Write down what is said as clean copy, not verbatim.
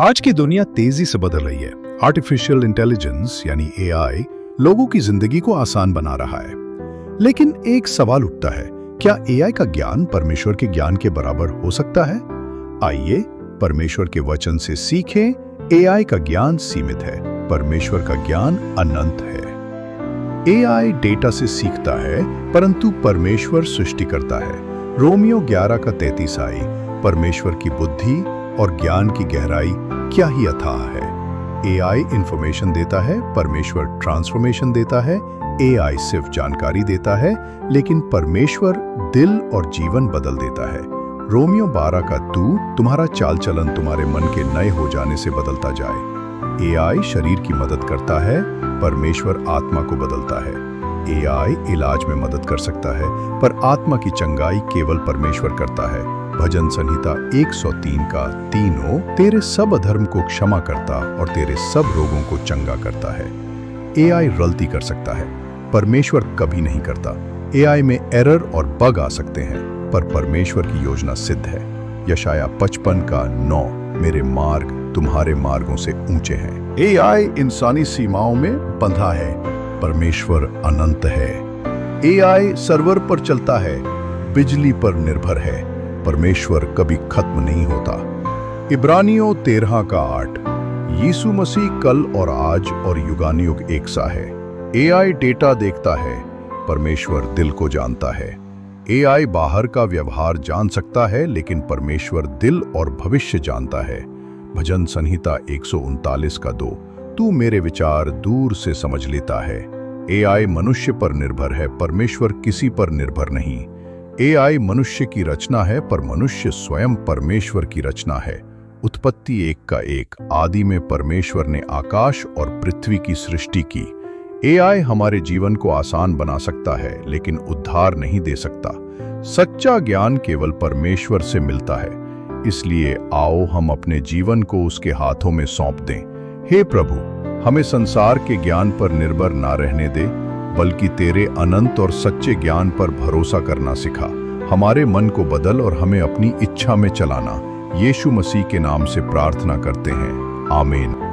आज की दुनिया तेजी से बदल रही है। आर्टिफिशियल इंटेलिजेंस यानी एआई लोगों की जिंदगी को आसान बना रहा है। लेकिन एक सवाल उठता है, क्या एआई का ज्ञान परमेश्वर के ज्ञान के बराबर हो सकता है? आइए परमेश्वर के वचन से सीखें। एआई का ज्ञान सीमित है, परमेश्वर का ज्ञान अनंत है। एआई डेटा से सीखता है, परंतु परमेश्वर सृष्टि करता है। रोमियो 11 का 33 आई, परमेश्वर की बुद्धि और ज्ञान की गहराई क्या ही अथाह है। एआई इंफॉर्मेशन देता है, परमेश्वर ट्रांसफॉर्मेशन देता है। एआई सिर्फ जानकारी देता है, लेकिन परमेश्वर दिल और जीवन बदल देता है। रोमियो 12 का 2, तुम्हारा चाल चलन तुम्हारे मन के नए हो जाने से बदलता जाए। एआई शरीर की मदद करता है, परमेश्वर आत्मा को बदलता है। एआई इलाज में मदद कर सकता है, पर आत्मा की चंगाई केवल परमेश्वर करता है। भजन संहिता 103 का 3, तेरे सब अधर्म को क्षमा करता और तेरे सब रोगों को चंगा करता है। एआई गलती कर सकता है, परमेश्वर कभी नहीं करता। एआई में एरर और बग आ सकते हैं, पर परमेश्वर की योजना सिद्ध है। यशाया 55 का 9, मेरे मार्ग तुम्हारे मार्गों से ऊंचे हैं। एआई इंसानी सीमाओं में बंधा है, परमेश्वर अनंत है। एआई सर्वर पर चलता है, बिजली पर निर्भर है, परमेश्वर कभी खत्म नहीं होता। इब्रानियों 13 का 8, यीशु मसीह कल और आज और युगानुयुग एक सा है। एआई डेटा देखता है, परमेश्वर दिल को जानता है। एआई बाहर का व्यवहार जान सकता है, लेकिन परमेश्वर दिल और भविष्य जानता है। भजन संहिता 139 का 2, तू मेरे विचार दूर से समझ लेता है। एआई मनुष्य पर निर्भर है, परमेश्वर किसी पर निर्भर नहीं। एआई मनुष्य की रचना है, पर मनुष्य स्वयं परमेश्वर की रचना है। उत्पत्ति 1 का 1, आदि में परमेश्वर ने आकाश और पृथ्वी की सृष्टि की। एआई हमारे जीवन को आसान बना सकता है, लेकिन उद्धार नहीं दे सकता। सच्चा ज्ञान केवल परमेश्वर से मिलता है, इसलिए आओ हम अपने जीवन को उसके हाथों में सौंप दें। हे प्रभु, हमें संसार के ज्ञान पर निर्भर ना रहने दे, बल्कि तेरे अनंत और सच्चे ज्ञान पर भरोसा करना सिखा। हमारे मन को बदल और हमें अपनी इच्छा में चलाना। यीशु मसीह के नाम से प्रार्थना करते हैं, आमीन।